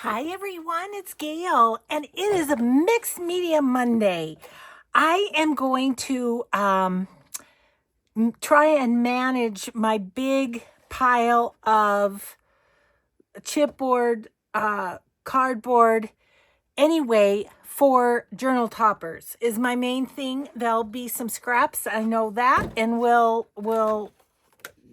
Hi everyone, it's Gail, and it is a Mixed Media Monday. I am going to try and manage my big pile of chipboard, cardboard, anyway, for journal toppers is my main thing. There'll be some scraps, I know that, and we'll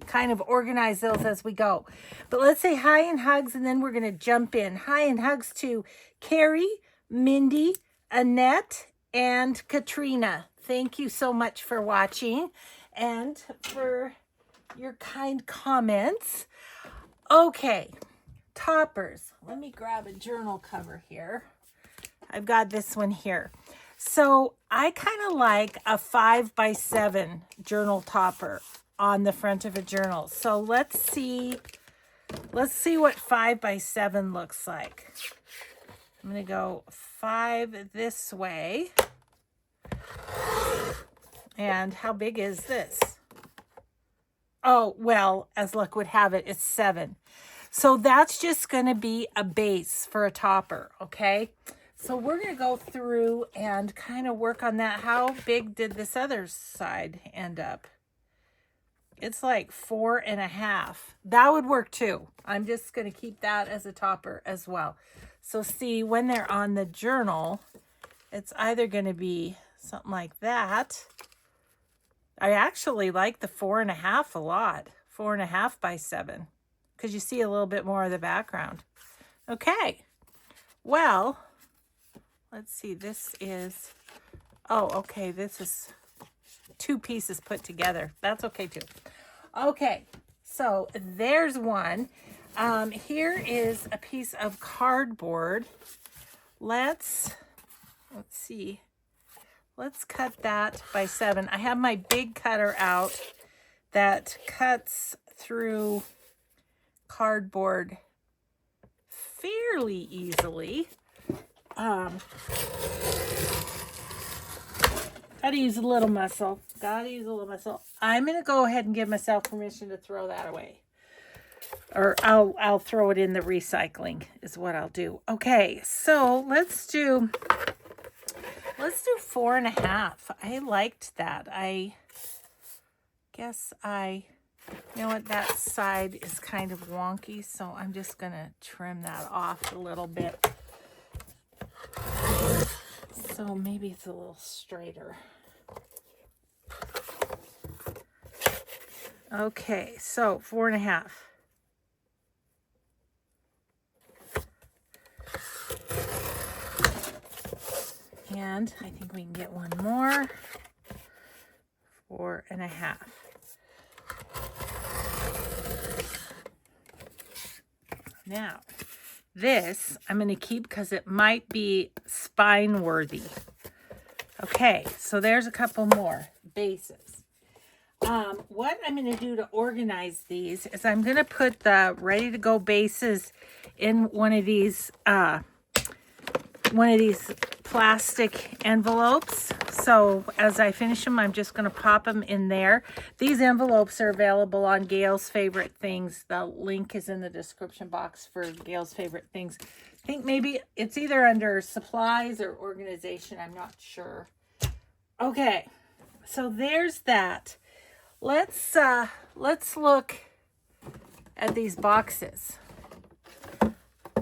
kind of organize those as we go. But let's say hi and hugs, and then we're going to jump in. Hi and hugs to Carrie, Mindy, Annette, and Katrina. Thank you so much for watching and for your kind comments. Okay, toppers. Let me grab a journal cover here. I've got this one here. So I kind of like a 5x7 journal topper on the front of a journal. So let's see what 5x7 looks like. I'm going to go 5 this way. And how big is this? Oh, well, as luck would have it, it's 7. So that's just going to be a base for a topper, okay? So we're going to go through and kind of work on that. How big did this other side end up? It's like 4.5. That would work too. I'm just going to keep that as a topper as well. So see, when they're on the journal, it's either going to be something like that. I actually like the 4.5 a lot. 4.5x7. Because you see a little bit more of the background. Okay. Well, let's see. This is, oh, okay. This is 2 pieces put together. That's okay too. Okay, so there's one. Here is a piece of cardboard. Let's see. Let's cut that by 7. I have my big cutter out that cuts through cardboard fairly easily. Gotta use a little muscle. I'm gonna go ahead and give myself permission to throw that away. Or I'll throw it in the recycling is what I'll do. Okay, so let's do 4.5. I liked that. I guess you know what, that side is kind of wonky, so I'm just gonna trim that off a little bit. So maybe it's a little straighter. Okay, so 4.5. And I think we can get one more. 4.5. Now, this I'm going to keep because it might be spine worthy. Okay, so there's a couple more bases. What I'm going to do to organize these is I'm going to put the ready to go bases in one of these plastic envelopes. So as I finish them, I'm just going to pop them in there. These envelopes are available on Gail's Favorite Things. The link is in the description box for Gail's Favorite Things. I think maybe it's either under supplies or organization. I'm not sure. Okay, so there's that. Let's look at these boxes.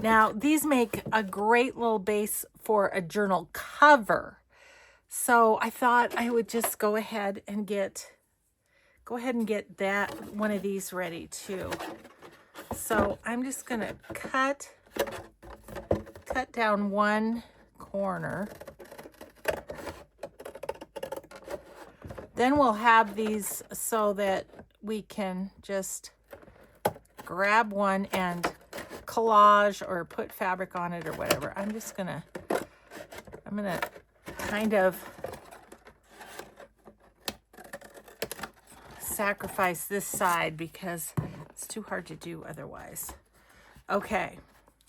Now, these make a great little base for a journal cover. So I thought I would just go ahead and get that one of these ready too. So I'm just gonna cut down one corner. Then we'll have these so that we can just grab one and collage or put fabric on it or whatever. I'm gonna kind of sacrifice this side because it's too hard to do otherwise. Okay,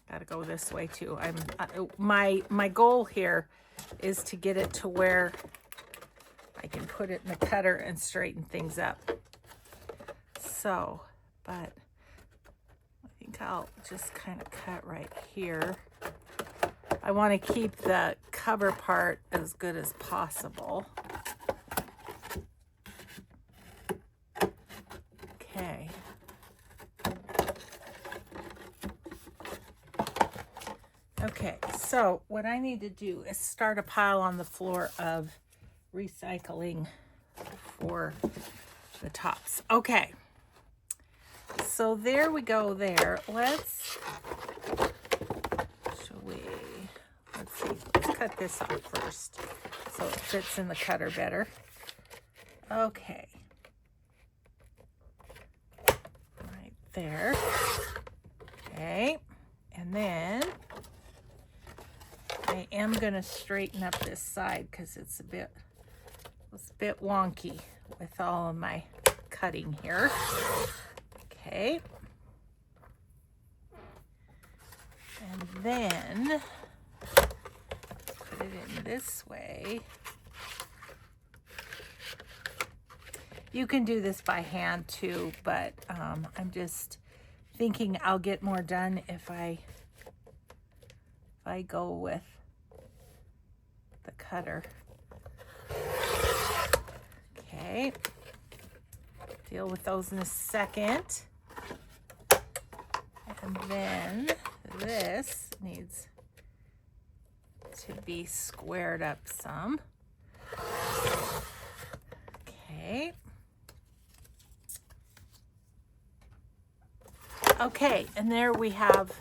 gotta go this way too. My goal here is to get it to where I can put it in the cutter and straighten things up. So, but I think think I'll just kind of cut right here. I want to keep the cover part as good as possible. Okay. Okay, so what I need to do is start a pile on the floor of recycling for the tops. Okay, so there we go there. Let's see, let's cut this off first so it fits in the cutter better. Okay, right there. Okay, and then I am gonna straighten up this side because it's a bit wonky with all of my cutting here. Okay. And then put it in this way. You can do this by hand too, but I'm just thinking I'll get more done if I go with the cutter. Okay, deal with those in a second. And then this needs to be squared up some. Okay. Okay, and there we have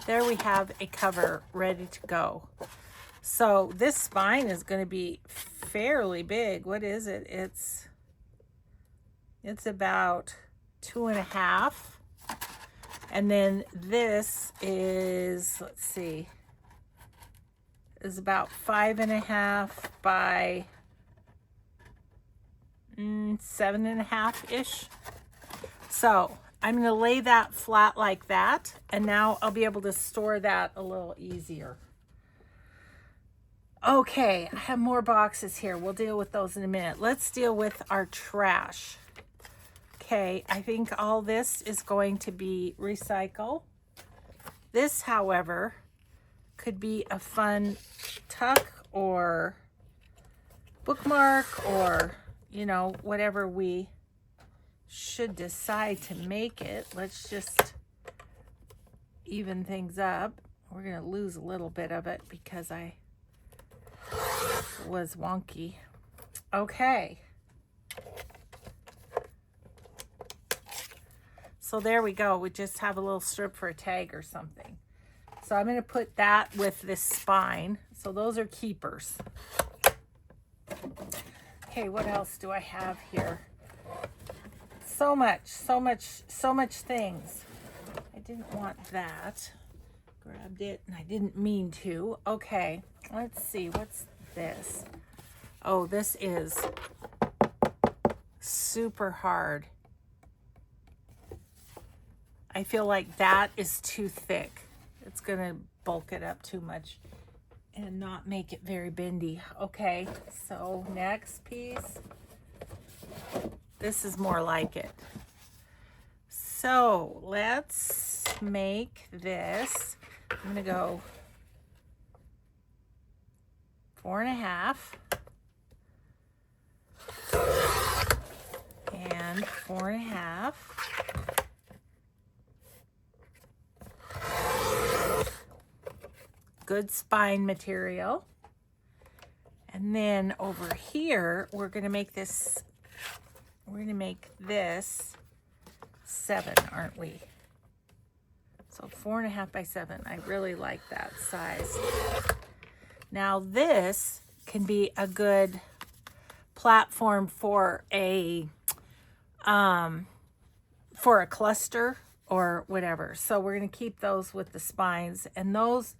a cover ready to go. So this spine is going to be fairly big. What is it? It's about 2.5. And then this is, let's see, is about 5.5 by 7.5-ish. So I'm going to lay that flat like that, and now I'll be able to store that a little easier. Okay, I have more boxes here. We'll deal with those in a minute. Let's deal with our trash. Okay, I think all this is going to be recycle. This, however, could be a fun tuck or bookmark or, you know, whatever we should decide to make it. Let's just even things up. We're going to lose a little bit of it because I was wonky. Okay. So there we go. We just have a little strip for a tag or something. So I'm going to put that with this spine. So those are keepers. Okay, what else do I have here? So much things. I didn't want that. Grabbed it and I didn't mean to. Okay, let's see. What's this? Oh, this is super hard. I feel like that is too thick. It's gonna bulk it up too much and not make it very bendy. Okay, so next piece. This is more like it. So let's make this. I'm gonna go 4.5 and 4.5. Good spine material. And then over here, we're going to make this 7, aren't we? So 4.5 by 7. I really like that size. Now this can be a good platform for a cluster or whatever. So we're going to keep those with the spines, and those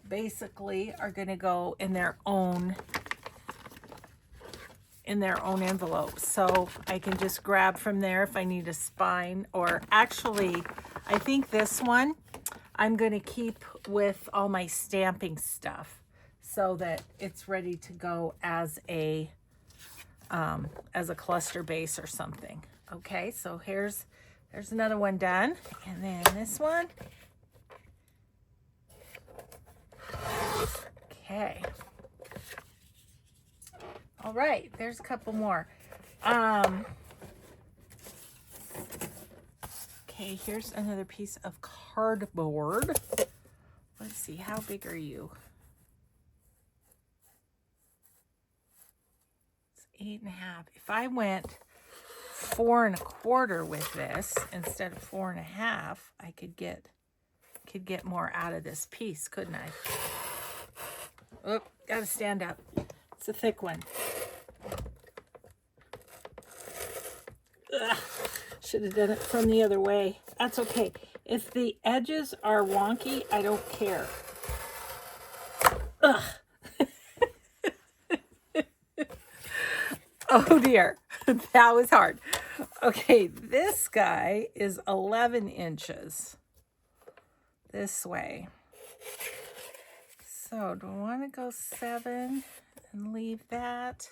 basically are going to go in their own envelope. So I can just grab from there if I need a spine, or actually I think this one I'm going to keep with all my stamping stuff so that it's ready to go as a cluster base or something. Okay, so here's There's another one done. And then this one. Okay. All right, there's a couple more. Okay, here's another piece of cardboard. Let's see, how big are you? It's 8.5. If I went 4 1/4 with this instead of 4 1/2, I could get more out of this piece, couldn't I? Oh, gotta stand up. It's a thick one. Ugh, should have done it from the other way. That's okay. If the edges are wonky, I don't care. Ugh. Oh dear, that was hard. Okay, this guy is 11 inches this way. So do I want to go 7 and leave that?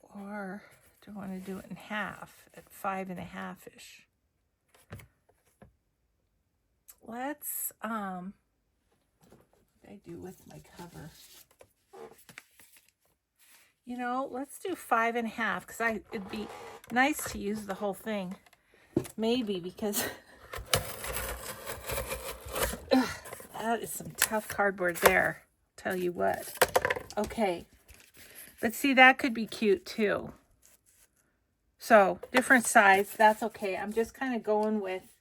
Or do I want to do it in half at 5 1/2-ish? Let's, what did I do with my cover? You know, let's do 5 1/2 because it'd be nice to use the whole thing. Maybe because that is some tough cardboard there. Tell you what. Okay. But see, that could be cute too. So different size, that's okay. I'm just kind of going with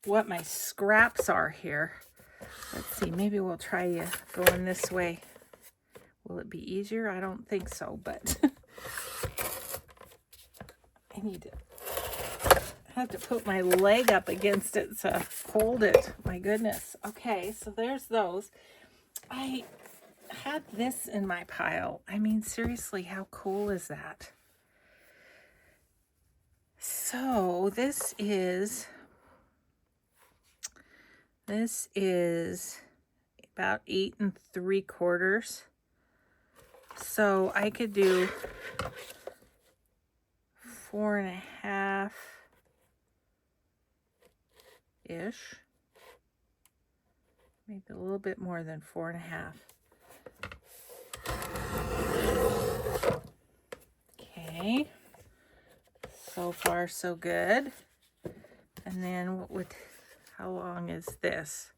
what my scraps are here. Let's see, maybe we'll try going this way. Will it be easier? I don't think so, but I have to put my leg up against it to hold it. My goodness. Okay, so there's those. I had this in my pile. I mean, seriously, how cool is that? So this is about 8 3/4. So I could do 4 1/2-ish. Maybe a little bit more than 4 1/2. Okay. So far, so good. And then how long is this?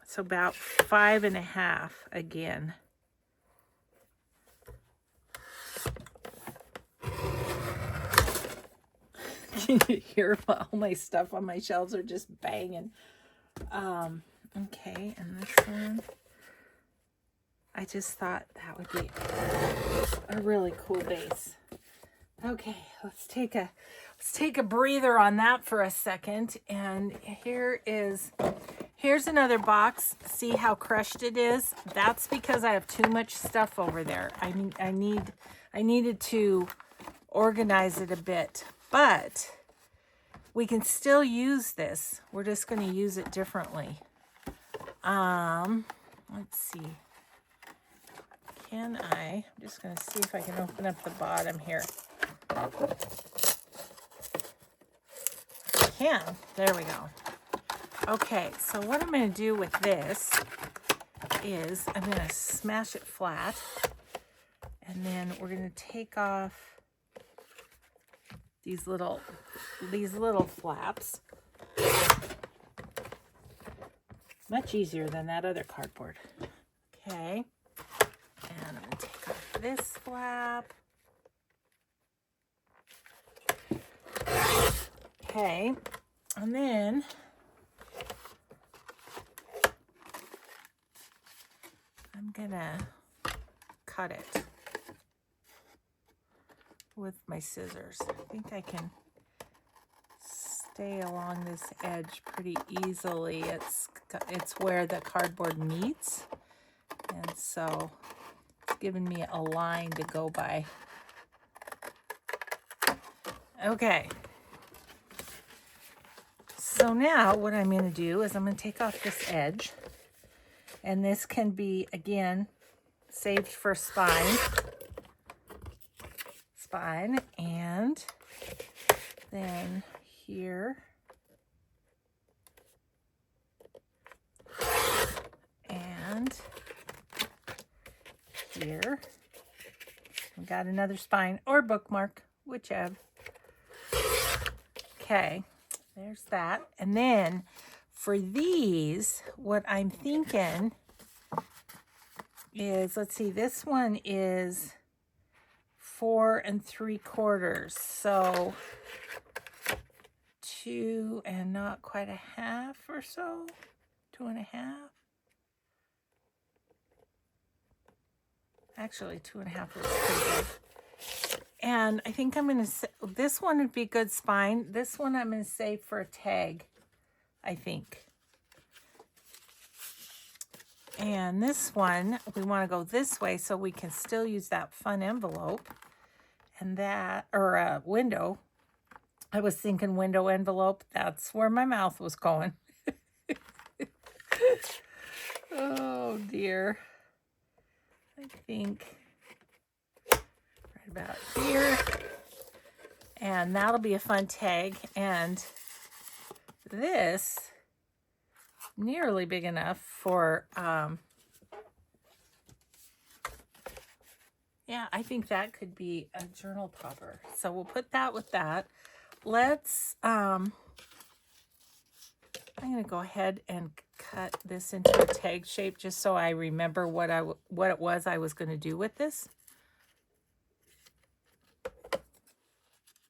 So about 5 1/2 again. Can you hear all my stuff on my shelves are just banging? Okay, and this one, I just thought that would be a really cool base. Okay, let's take a breather on that for a second. And here's another box. See how crushed it is? That's because I have too much stuff over there. I needed to organize it a bit, but we can still use this. We're just going to use it differently. Let's see. I'm just going to see if I can open up the bottom here. I can. There we go. Okay, so what I'm going to do with this is I'm going to smash it flat, and then we're going to take off these little flaps. Much easier than that other cardboard. Okay, and I'm going to take off this flap. Okay, and then I'm gonna cut it with my scissors. I think I can stay along this edge pretty easily. It's where the cardboard meets, and so it's giving me a line to go by. Okay. So now what I'm going to do is I'm going to take off this edge, and this can be, again, saved for spines fun. And then here. And here. We got another spine or bookmark, whichever. Okay, there's that. And then for these, what I'm thinking is, let's see, this one is 4 3/4. So 2 and not quite a half or so. 2 1/2. Actually, 2 1/2 looks pretty good. And I think I'm going to say, this one would be a good spine. This one I'm going to save for a tag, I think. And this one, we want to go this way so we can still use that fun envelope. And that, or a window. I was thinking window envelope. That's where my mouth was going. Oh, dear. I think right about here. And that'll be a fun tag. And this, nearly big enough for, yeah, I think that could be a journal topper. So we'll put that with that. Let's, I'm going to go ahead and cut this into a tag shape just so I remember what it was I was going to do with this.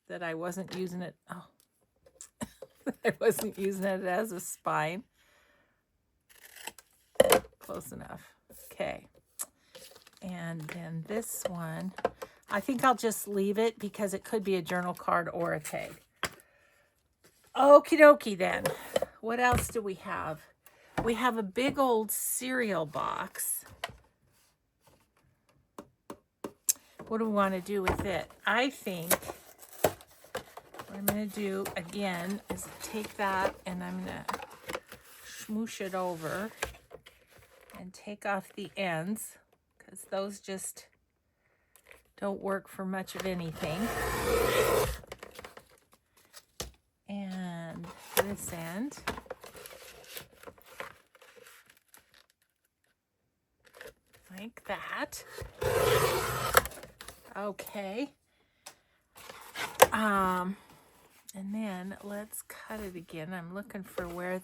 That I wasn't using it. Oh, I wasn't using it as a spine. Close enough. Okay. And then this one, I think I'll just leave it because it could be a journal card or a tag. Okie dokie then. What else do we have? We have a big old cereal box. What do we want to do with it? I think what I'm going to do again is take that and I'm going to smoosh it over and take off the ends because those just don't work for much of anything. And this end. Like that. Okay. And then let's cut it again. I'm looking for where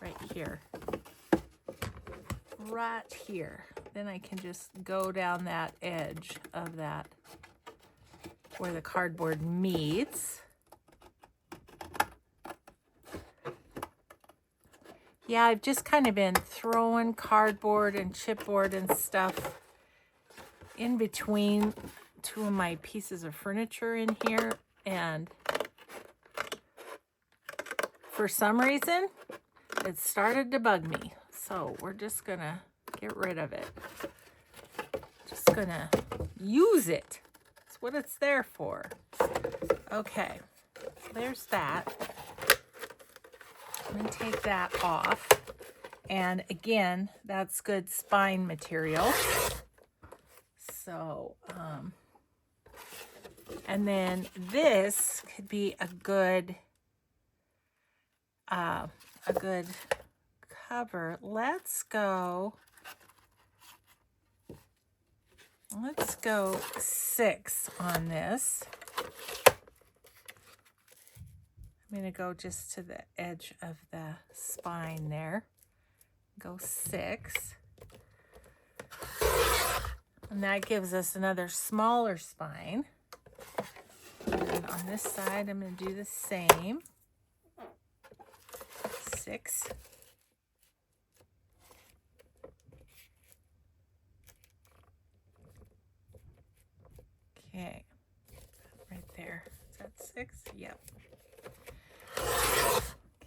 right here. Right here. Then I can just go down that edge of that where the cardboard meets. Yeah, I've just kind of been throwing cardboard and chipboard and stuff in between two of my pieces of furniture in here. And for some reason, it started to bug me. So we're just going to get rid of it. Just going to use it. That's what it's there for. Okay, there's that. I'm going to take that off. And again, that's good spine material. So, and then this could be a good cover. Let's go 6 on this. I'm going to go just to the edge of the spine there. Go 6. And that gives us another smaller spine. And on this side, I'm going to do the same. 6. Okay. Right there. Is that 6? Yep.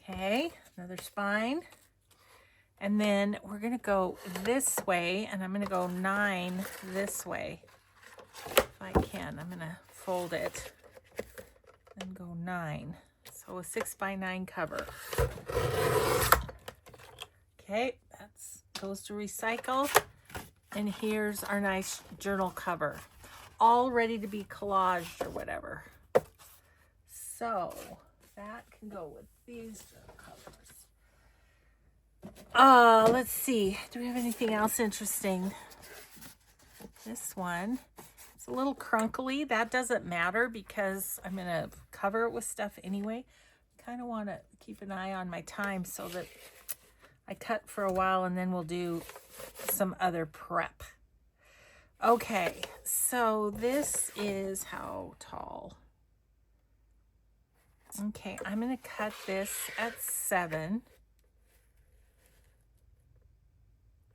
Okay, another spine. And then we're going to go this way, and I'm going to go 9 this way. If I can, I'm going to fold it and go 9. So a 6 by 9 cover. Okay, that goes to recycle. And here's our nice journal cover. all ready to be collaged or whatever. So that can go with these colors. Let's see. Do we have anything else interesting? This one, it's a little crunkly. That doesn't matter because I'm going to cover it with stuff anyway. Kind of want to keep an eye on my time so that I cut for a while and then we'll do some other prep. Okay, so this is how tall. Okay, I'm going to cut this at 7.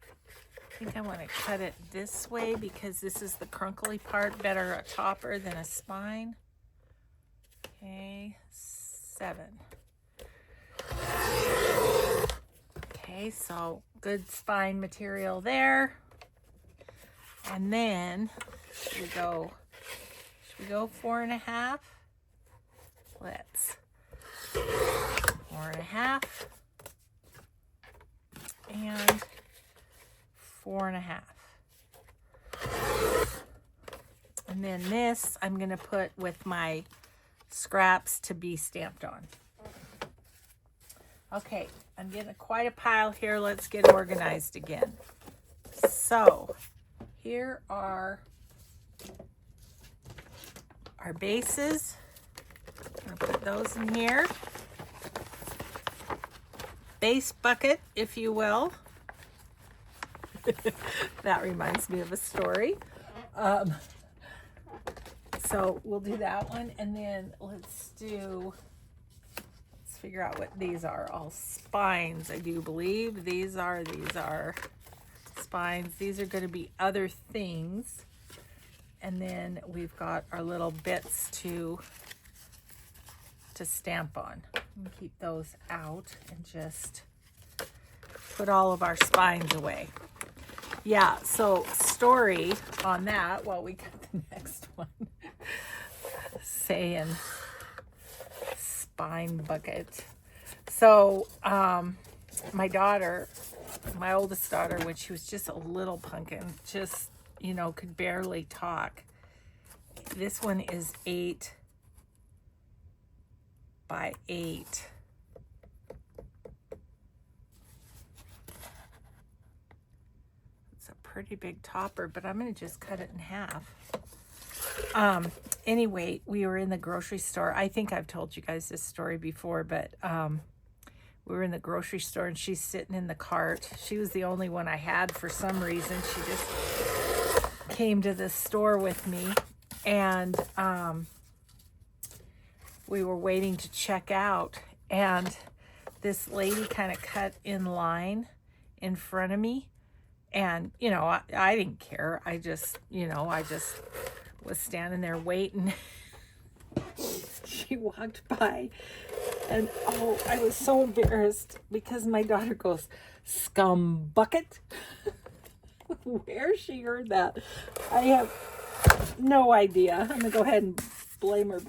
I think I want to cut it this way because this is the crunkly part. Better a topper than a spine. Okay, 7. Okay, so good spine material there. And then should we go 4.5? Let's 4.5 and 4.5. And then this I'm going to put with my scraps to be stamped on. Okay, I'm getting quite a pile here. Let's get organized again. So here are our bases. I'm going to put those in here. Base bucket, if you will. That reminds me of a story. So we'll do that one, and then let's figure out what these are. All spines, I do believe. These are spines. These are going to be other things. And then we've got our little bits to stamp on. And keep those out and just put all of our spines away. Yeah, so story on that while we cut the next one. Saying spine bucket. So my oldest daughter, when she was just a little pumpkin, just, you know, could barely talk. This one is 8 by 8. It's a pretty big topper, but I'm going to just cut it in half. Anyway, we were in the grocery store. I think I've told you guys this story before, but we were in the grocery store and she's sitting in the cart. She was the only one I had for some reason. She just came to the store with me, and we were waiting to check out, and this lady kind of cut in line in front of me, and you know, I didn't care. I just was standing there waiting. She walked by, and oh, I was so embarrassed because my daughter goes, "Scum bucket." Where she heard that, I have no idea. I'm gonna go ahead and blame her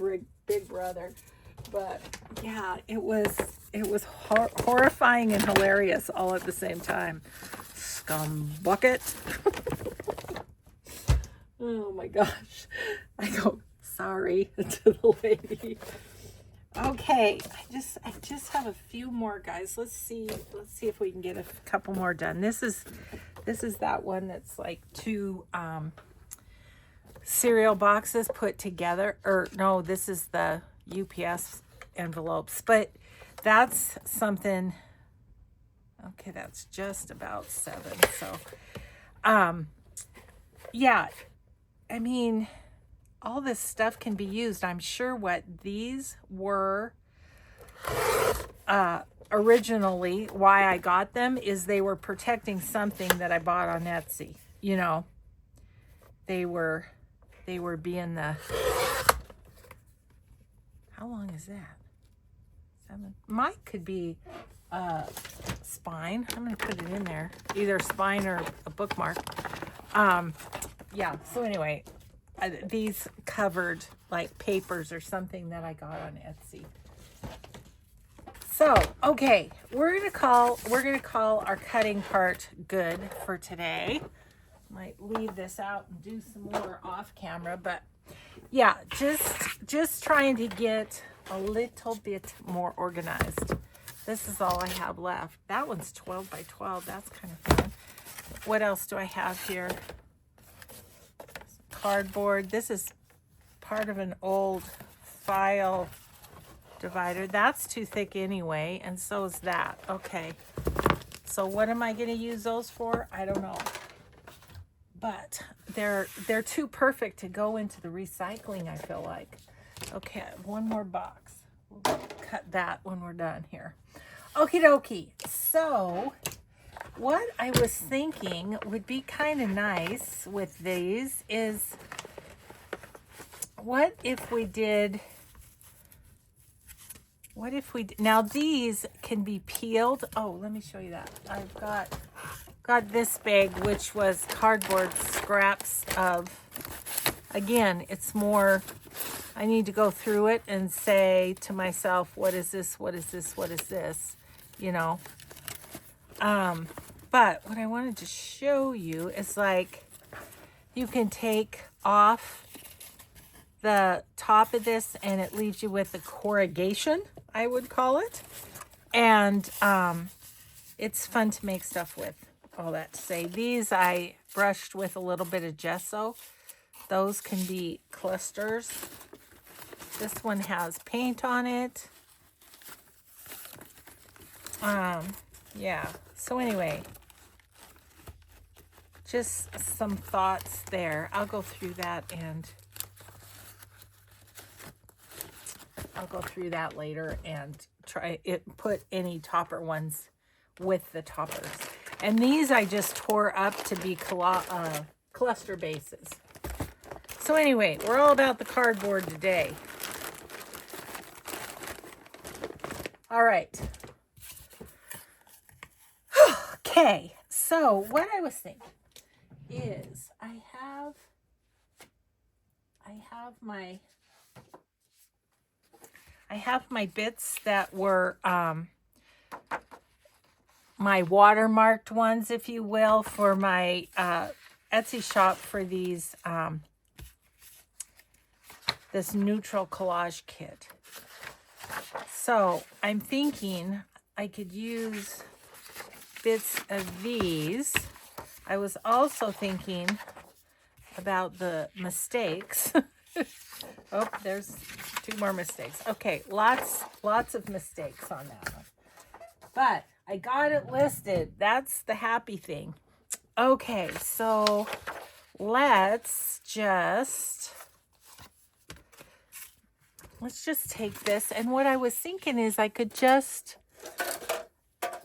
big brother, but yeah, it was horrifying and hilarious all at the same time. Scum bucket. Oh my gosh. I go, sorry to the lady. Okay, I just have a few more, guys. Let's see if we can get a couple more done. This is that one that's like 2 cereal boxes put together, or no, this is the UPS envelopes, but that's something. Okay, that's just about 7. So yeah, I mean, all this stuff can be used. I'm sure what these were originally, why I got them, is they were protecting something that I bought on Etsy. You know, they were being the, how long is that? 7. Might could be spine. I'm going to put it in there, either spine or a bookmark. Yeah, so anyway, these covered like papers or something that I got on Etsy. So, okay, we're gonna call our cutting part good for today. Might leave this out and do some more off camera, but yeah, just trying to get a little bit more organized. This is all I have left. That one's 12 by 12. That's kind of fun. What else do I have here? Cardboard. This is part of an old file divider. That's too thick anyway, and so is that. Okay. So what am I going to use those for? I don't know. But they're too perfect to go into the recycling, I feel like. Okay, one more box. We'll cut that when we're done here. Okie dokie. So what I was thinking would be kind of nice with these is, what if we did, now these can be peeled. Oh, let me show you that. I've got this bag, which was cardboard scraps of, again, it's more, I need to go through it and say to myself, what is this? What is this? What is this? You know? But what I wanted to show you is, like, you can take off the top of this and it leaves you with the corrugation, I would call it. And it's fun to make stuff with. All that to say, these I brushed with a little bit of gesso. Those can be clusters. This one has paint on it. Yeah. So anyway, just some thoughts there. I'll go through that later and try it. Put any topper ones with the toppers. And these I just tore up to be cluster bases. So anyway, we're all about the cardboard today. All right. Okay, so what I was thinking is I have my bits that were my watermarked ones, if you will, for my Etsy shop for these this neutral collage kit. So I'm thinking I could use bits of these. I was also thinking about the mistakes. Oh, there's 2 more mistakes. Okay, lots of mistakes on that one. But I got it listed. That's the happy thing. Okay, so let's just take this. And what I was thinking is I could just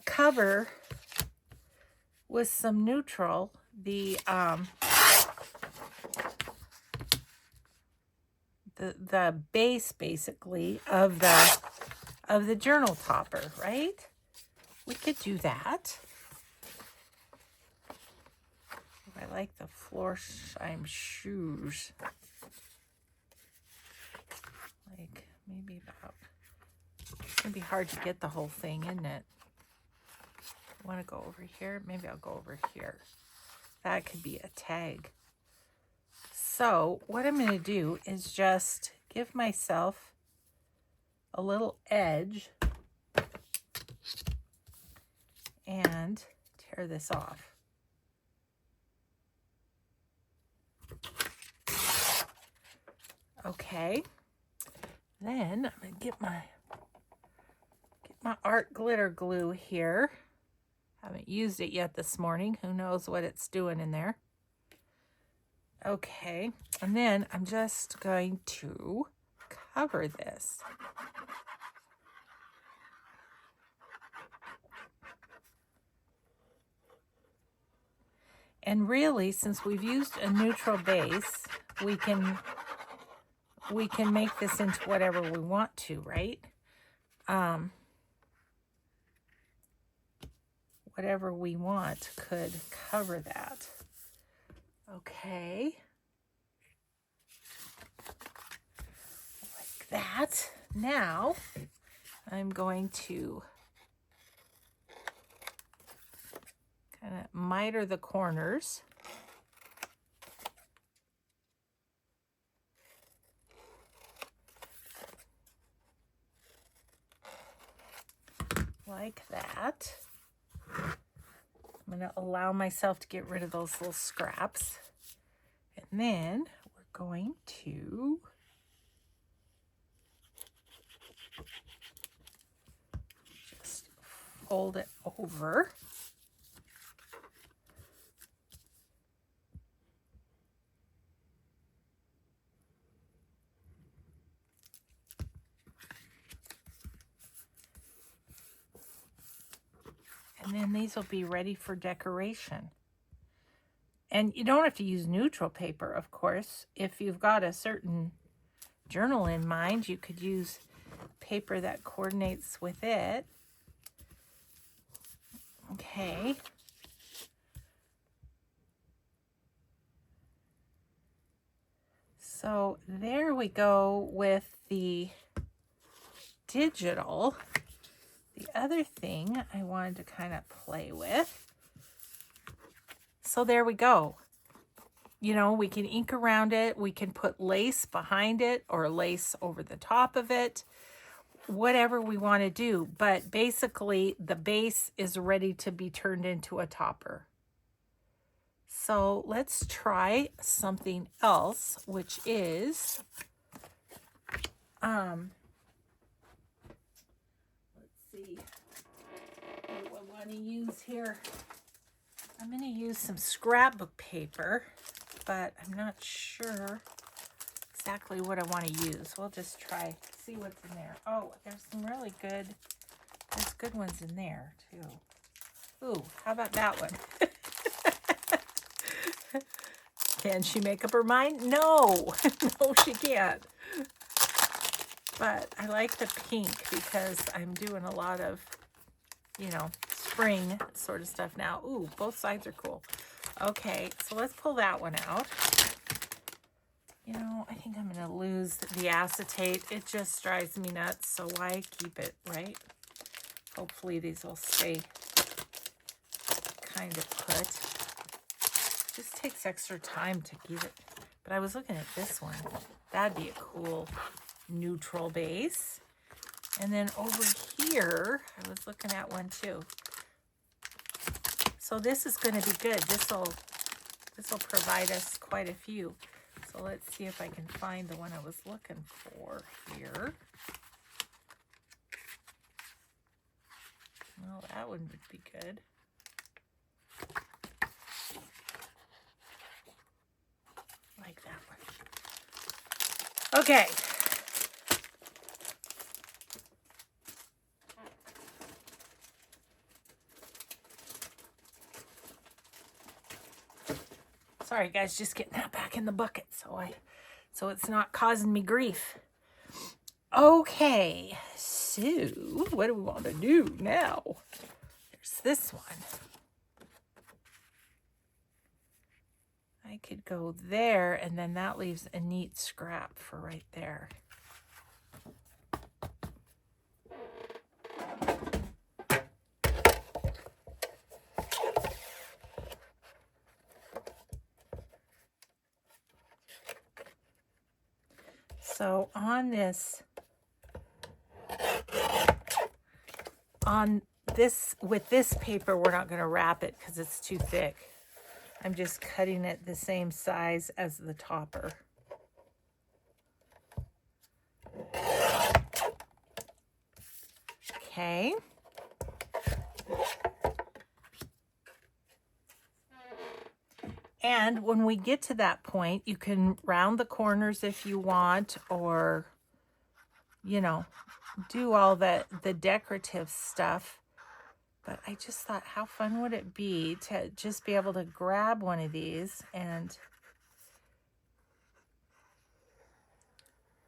cover with some neutral the base, basically, of the journal topper, right? We could do that. I like the Florsheim shoes. Like, maybe about, it's gonna be hard to get the whole thing, isn't it? I want to go over here. Maybe I'll go over here. That could be a tag. So what I'm going to do is just give myself a little edge and tear this off. Okay. Then I'm going to get my art glitter glue here. Haven't used it yet this morning. Who knows what it's doing in there. Okay, and then I'm just going to cover this. And really, since we've used a neutral base, we can make this into whatever we want to, right? Whatever we want could cover that. Okay. Like that. Now, I'm going to kind of miter the corners. like that. I'm going to allow myself to get rid of those little scraps. And then we're going to just fold it over. And then these will be ready for decoration. And you don't have to use neutral paper, of course. If you've got a certain journal in mind, you could use paper that coordinates with it. Okay. So there we go with the digital. The other thing I wanted to kind of play with. So there we go. You know, we can ink around it. We can put lace behind it or lace over the top of it. Whatever we want to do. But basically, the base is ready to be turned into a topper. So let's try something else, which is, let's see, what do I want to use here? I'm going to use some scrapbook paper, but I'm not sure exactly what I want to use. We'll just try, see what's in there. Oh, there's some really good, there's good ones in there too. Ooh, how about that one? Can she make up her mind? No, no, she can't. But I like the pink because I'm doing a lot of, you know, spring sort of stuff now. Ooh, both sides are cool. Okay, so let's pull that one out. You know, I think I'm going to lose the acetate. It just drives me nuts, so why keep it, right? Hopefully these will stay kind of put. Just takes extra time to keep it. But I was looking at this one. That'd be a cool neutral base. And then over here, I was looking at one too. So this is going to be good. This will provide us quite a few. So let's see if I can find the one I was looking for here. Well, that one would be good. Like that one. Okay. Sorry guys, just getting that back in the bucket so it's not causing me grief. Okay, so what do we want to do now? There's this one. I could go there, and then that leaves a neat scrap for right there. So with this paper, we're not going to wrap it because it's too thick. I'm just cutting it the same size as the topper. Okay. And when we get to that point, you can round the corners if you want, or, you know, do all the decorative stuff. But I just thought, how fun would it be to just be able to grab one of these and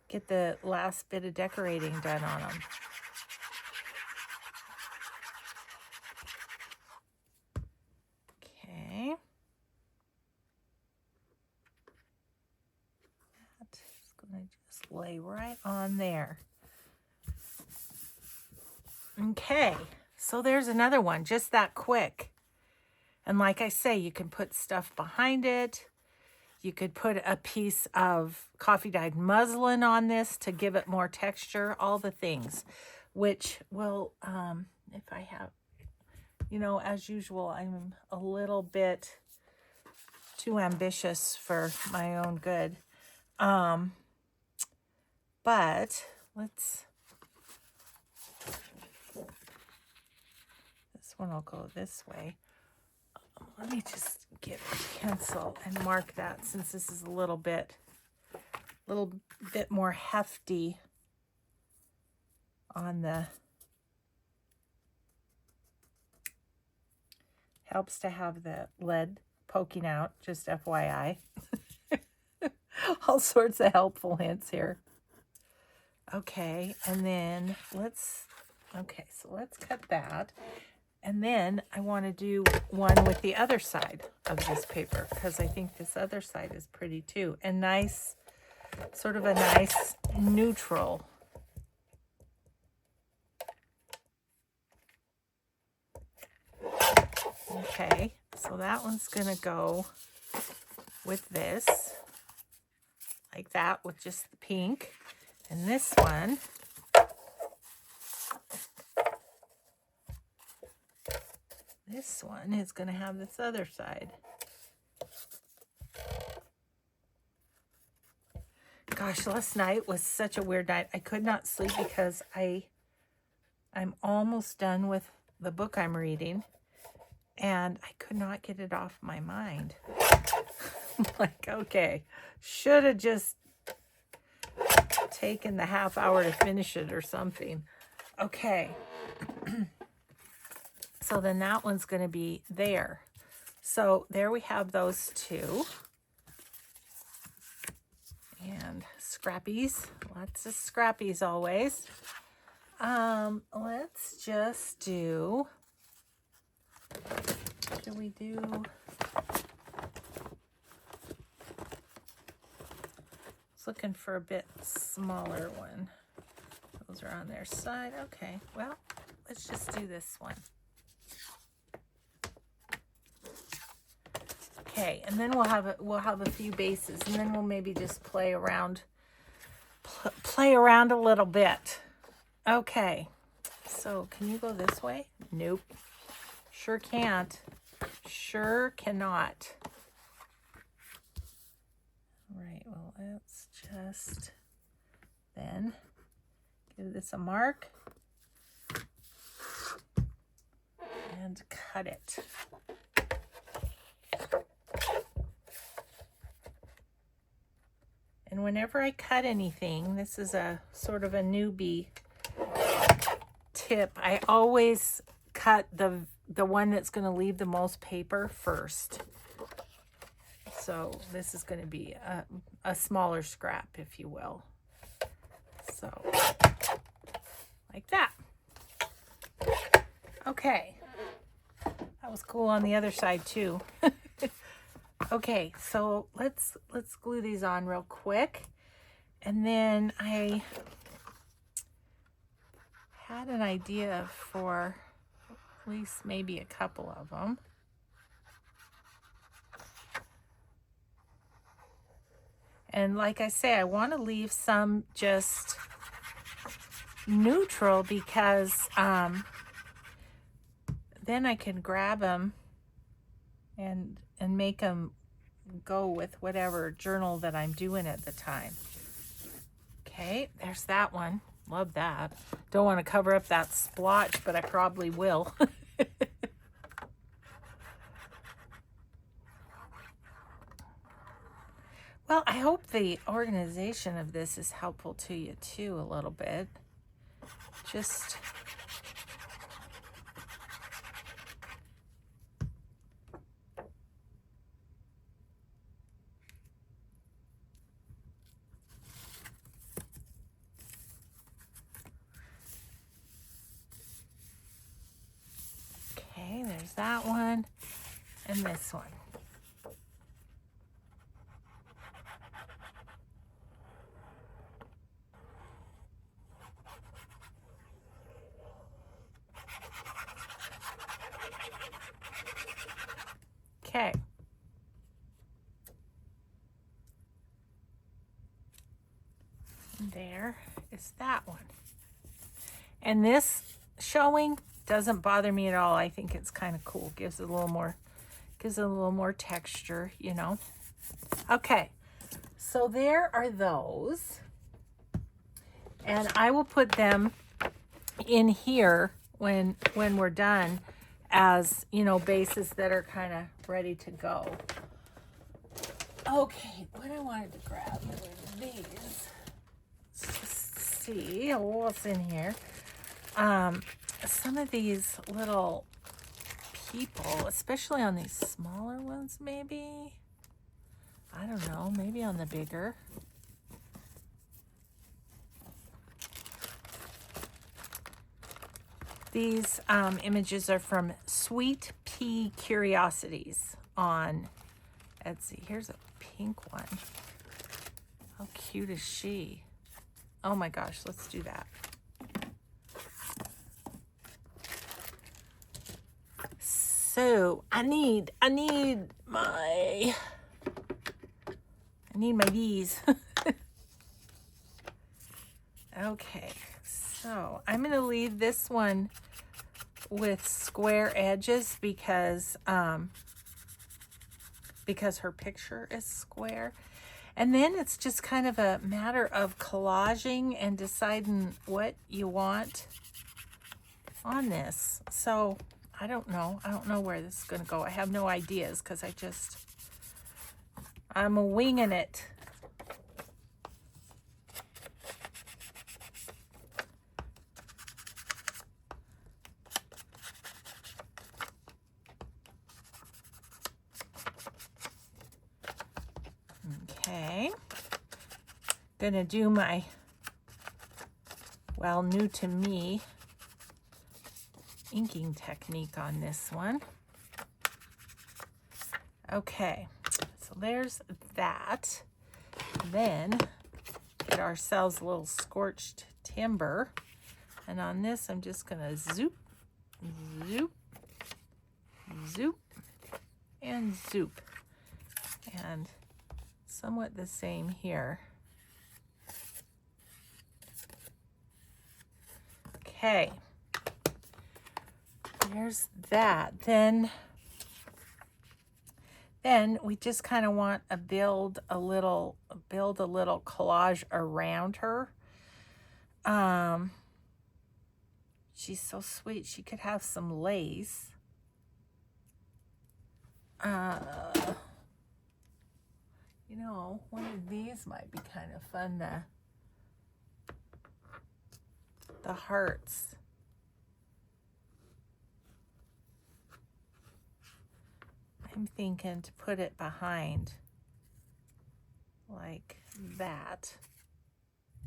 get the last bit of decorating done on them. Okay. That is going to just lay right on there. Okay. So there's another one, just that quick. And like I say, you can put stuff behind it. You could put a piece of coffee dyed muslin on this to give it more texture, all the things, which will if I have, you know, as usual, I'm a little bit too ambitious for my own good. But let's, this one will go this way. Let me just get a pencil and mark that, since this is a little bit more hefty on the, helps to have the lead poking out, just FYI. All sorts of helpful hints here. Okay, and then let's cut that. And then I want to do one with the other side of this paper, because I think this other side is pretty too. And nice, sort of a nice neutral. Okay, so that one's going to go with this, like that, with just the pink. And this one, is going to have this other side. Gosh, last night was such a weird night. I could not sleep because I'm almost done with the book I'm reading, and I could not get it off my mind. Like, okay, should have just taken the half hour to finish it or something. Okay. So then that one's going to be there. So there we have those two. And scrappies, lots of scrappies always. Let's just do, should we do, I was looking for a bit smaller one. Those are on their side. Okay, well, let's just do this one. Okay, and then we'll have a few bases, and then we'll maybe just play around a little bit. Okay, so can you go this way? Nope, sure can't. Sure cannot. All right, well, let's just then give this a mark and cut it. And whenever I cut anything, this is a sort of a newbie tip. I always cut the one that's going to leave the most paper first. So this is going to be a smaller scrap, if you will. So like that. Okay. That was cool on the other side too. Okay, so let's glue these on real quick. And then I had an idea for at least maybe a couple of them. And like I say, I want to leave some just neutral, because then I can grab them and make them go with whatever journal that I'm doing at the time. Okay, there's that one. Love that. Don't want to cover up that splotch, but I probably will. Well, I hope the organization of this is helpful to you too, a little bit. Just okay, there's that one and this one. Okay. There is that one. And this showing, doesn't bother me at all. I think it's kind of cool. Gives it a little more texture, you know. Okay, so there are those. And I will put them in here when we're done as, you know, bases that are kind of ready to go. Okay, what I wanted to grab were these. Let's just see what's in here. Some of these little people, especially on these smaller ones, maybe. I don't know, maybe on the bigger. These images are from Sweet Pea Curiosities on Etsy. Here's a pink one. How cute is she? Oh my gosh, let's do that. So I need my these. Okay, so I'm gonna leave this one with square edges because her picture is square. And then it's just kind of a matter of collaging and deciding what you want on this. So I don't know where this is going to go. I have no ideas because I'm winging it. Okay, gonna do my, well, new to me inking technique on this one. Okay, so there's that. Then get ourselves a little scorched timber, and on this I'm just gonna zoop, zoop, zoop, and zoop, and somewhat the same here. Okay, there's that. Then we just kind of want to build a little collage around her. She's so sweet. She could have some lace. You know, one of these might be kind of fun. The hearts. I'm thinking to put it behind like that.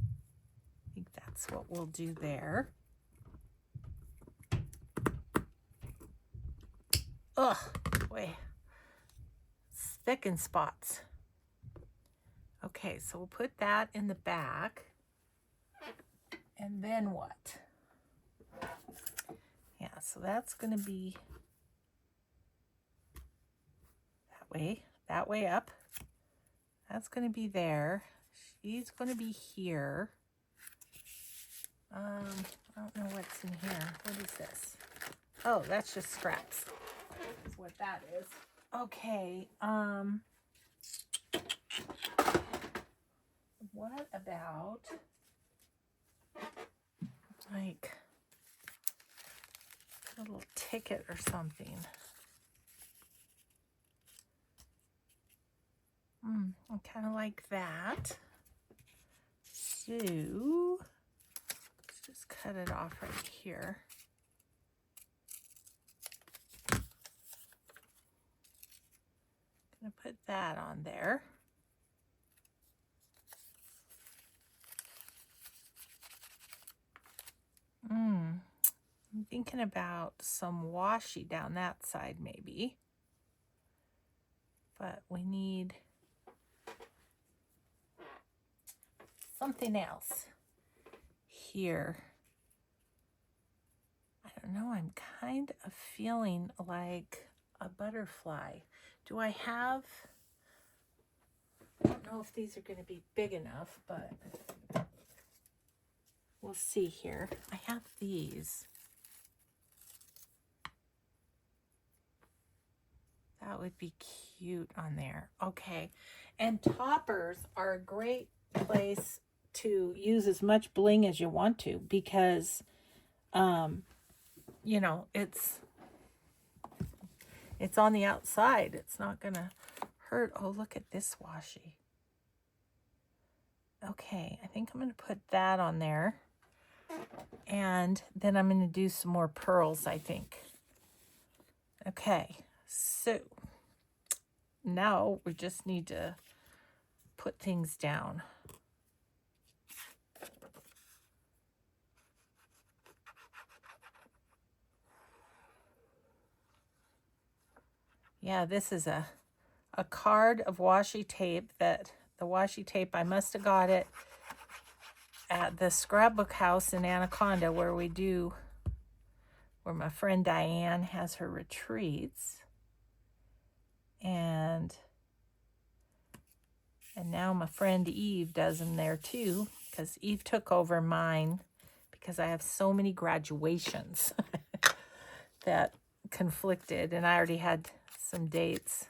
I think that's what we'll do there. Ugh, boy, it's thick in spots. Okay, so we'll put that in the back. And then what? Yeah, so that's going to be that way up. That's going to be there. She's going to be here. I don't know what's in here. What is this? Oh, that's just scraps. That's what that is. Okay, what about like a little ticket or something? I kind of like that. So let's just cut it off right here. Gonna put that on there. I'm thinking about some washi down that side maybe. But we need something else here. I don't know, I'm kind of feeling like a butterfly. Do I have, I don't know if these are going to be big enough, but we'll see here. I have these. That would be cute on there. Okay. And toppers are a great place to use as much bling as you want to, because, you know, it's on the outside. It's not going to hurt. Oh, look at this washi. Okay, I think I'm going to put that on there. And then I'm going to do some more pearls, I think. Okay, so now we just need to put things down. Yeah, this is a card of washi tape. That the washi tape, I must have got it at the scrapbook house in Anaconda, where my friend Diane has her retreats. And now my friend Eve does them there too, because Eve took over mine because I have so many graduations that conflicted, and I already had some dates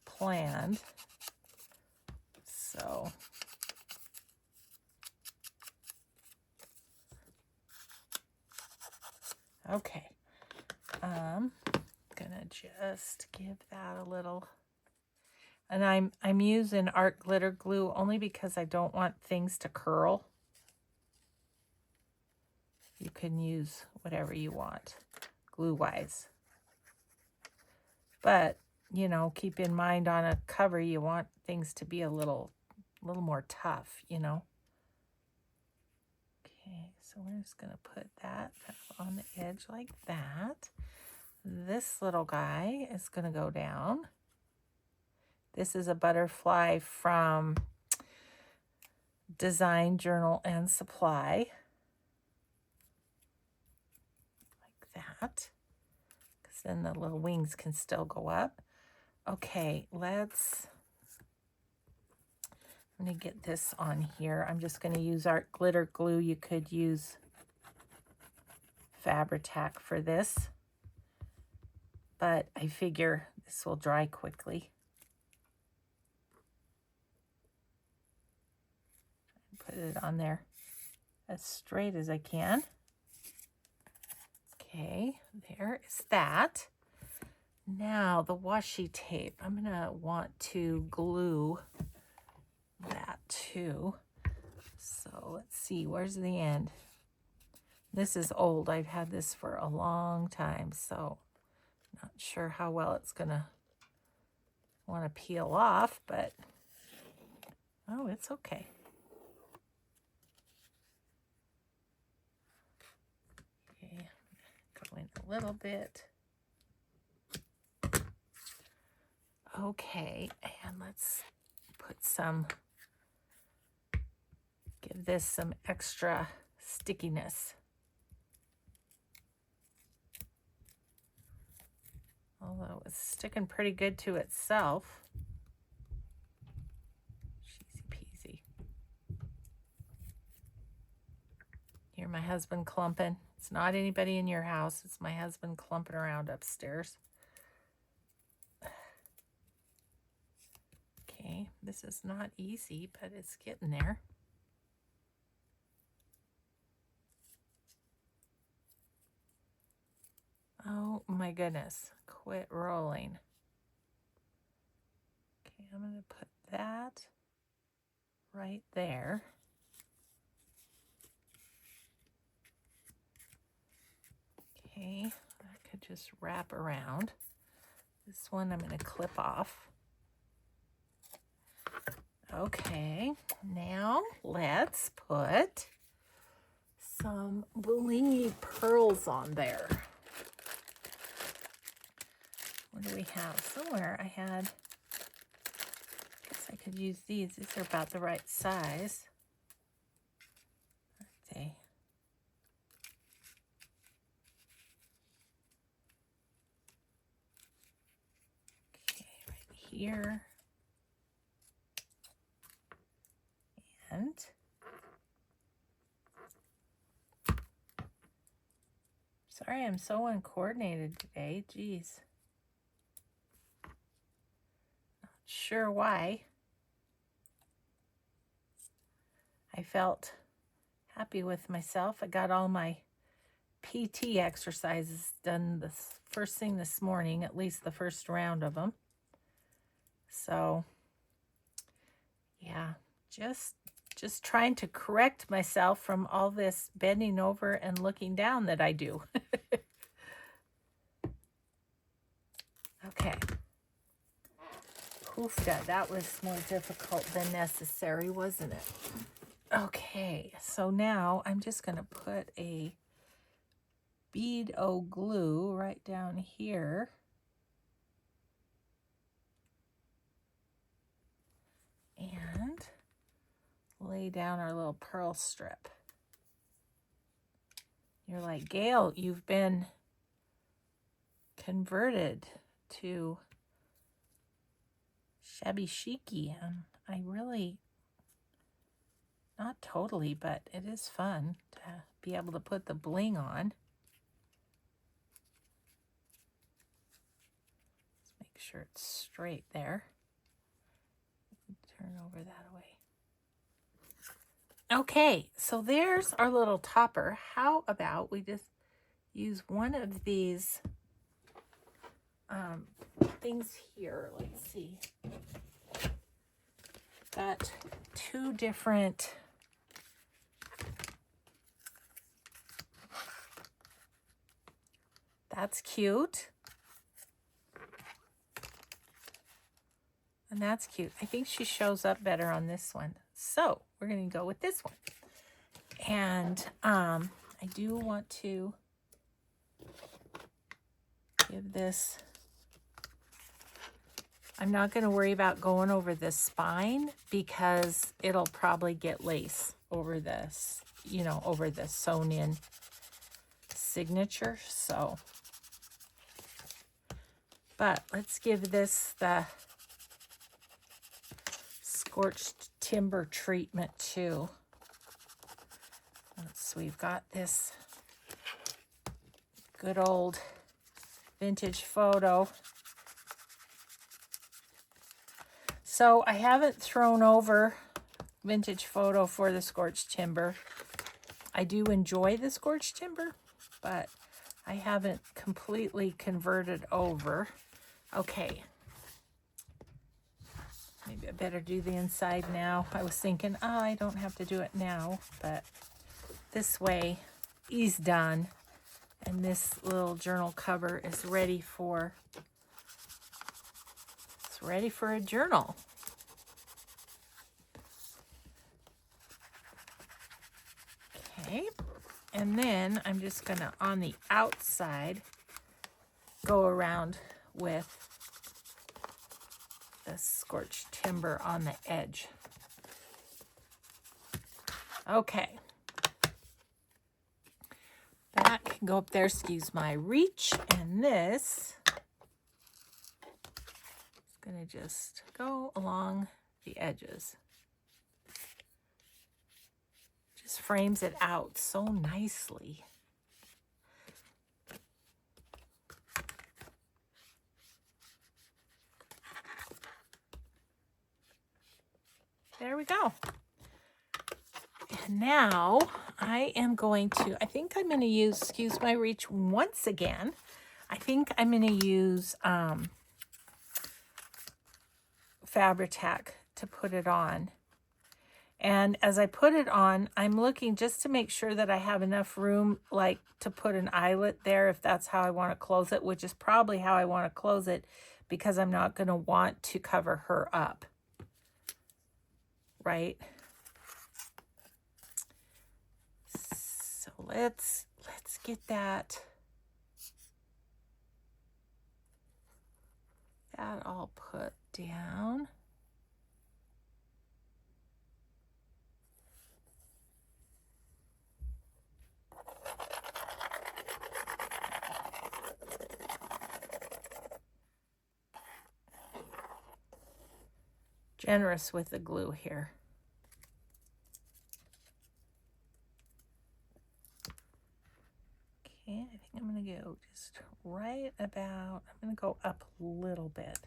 planned. So okay, gonna just give that a little, and I'm using art glitter glue only because I don't want things to curl. You can use whatever you want glue wise, but you know, keep in mind on a cover you want things to be a little more tough, you know. Okay, so we're just gonna put that on the edge like that. This little guy is gonna go down. This is a butterfly from Design Journal and Supply, like that, because then the little wings can still go up. Okay, I'm gonna get this on here. I'm just gonna use art glitter glue. You could use Fabri-Tac for this, but I figure this will dry quickly. Put it on there as straight as I can. Okay, there is that. Now the washi tape, I'm gonna want to glue that too. So let's see, where's the end? This is old. I've had this for a long time, so not sure how well it's gonna want to peel off, but oh, it's okay. Okay, go in a little bit. Okay, and let's put give this some extra stickiness. Although it's sticking pretty good to itself. Easy peasy. Hear my husband clumping. It's not anybody in your house. It's my husband clumping around upstairs. Okay, this is not easy, but it's getting there. Oh my goodness, quit rolling. Okay, I'm going to put that right there. Okay, I could just wrap around. This one I'm going to clip off. Okay, now let's put some blingy pearls on there. What do we have? Somewhere I guess I could use these. These are about the right size. Aren't they? Okay, right here. And sorry, I'm so uncoordinated today. Geez. sure why. I felt happy with myself. I got all my PT exercises done this first thing this morning, at least the first round of them. So yeah, just trying to correct myself from all this bending over and looking down that I do. Okay. Oofda, that was more difficult than necessary, wasn't it? Okay, so now I'm just going to put a bead o' glue right down here. And lay down our little pearl strip. You're like, Gail, you've been converted to shabby chicy. And I really, not totally, but it is fun to be able to put the bling on. Let's make sure it's straight there. Turn over that way. Okay, so there's our little topper. How about we just use one of these things here. Let's see. Got two different that's cute. And that's cute. I think she shows up better on this one. So we're going to go with this one. And I do want to give this, I'm not going to worry about going over the spine because it'll probably get lace over this, you know, over the sewn in signature. So, but let's give this the scorched timber treatment too. So we've got this good old vintage photo. So I haven't thrown over vintage photo for the scorched timber. I do enjoy the scorched timber, but I haven't completely converted over. Okay. Maybe I better do the inside now. I was thinking, oh, I don't have to do it now, but this way he's done. And this little journal cover is ready for, it's ready for a journal. Okay, and then I'm just gonna, on the outside, go around with the scorched timber on the edge. Okay. That can go up there, excuse my reach, and this is gonna just go along the edges. Just frames it out so nicely. There we go. And now I am going to, I think I'm going to use, excuse my reach once again. I think I'm going to use Fabri-Tac to put it on. And as I put it on, I'm looking just to make sure that I have enough room, like to put an eyelet there if that's how I want to close it, which is probably how I want to close it because I'm not going to want to cover her up. Right? So let's get that all put down. Generous with the glue here. Okay, I think I'm going to go just right about, I'm going to go up a little bit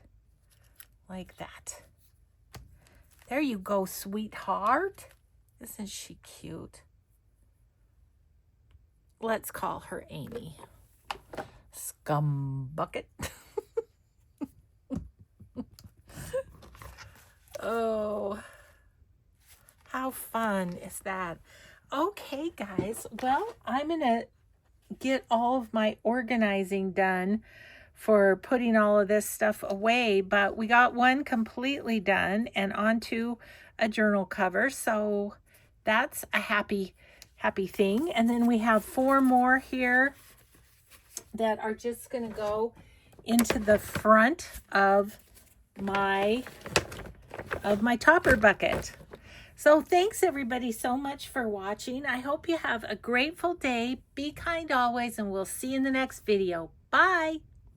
like that. There you go, sweetheart. Isn't she cute? Let's call her Amy. Scum bucket. Oh, how fun is that? Okay, guys. Well, I'm going to get all of my organizing done for putting all of this stuff away, but we got one completely done and onto a journal cover, so that's a happy thing. And then we have 4 more here that are just going to go into the front of my topper bucket. So thanks everybody so much for watching. I hope you have a grateful day. Be kind always, and we'll see you in the next video. Bye.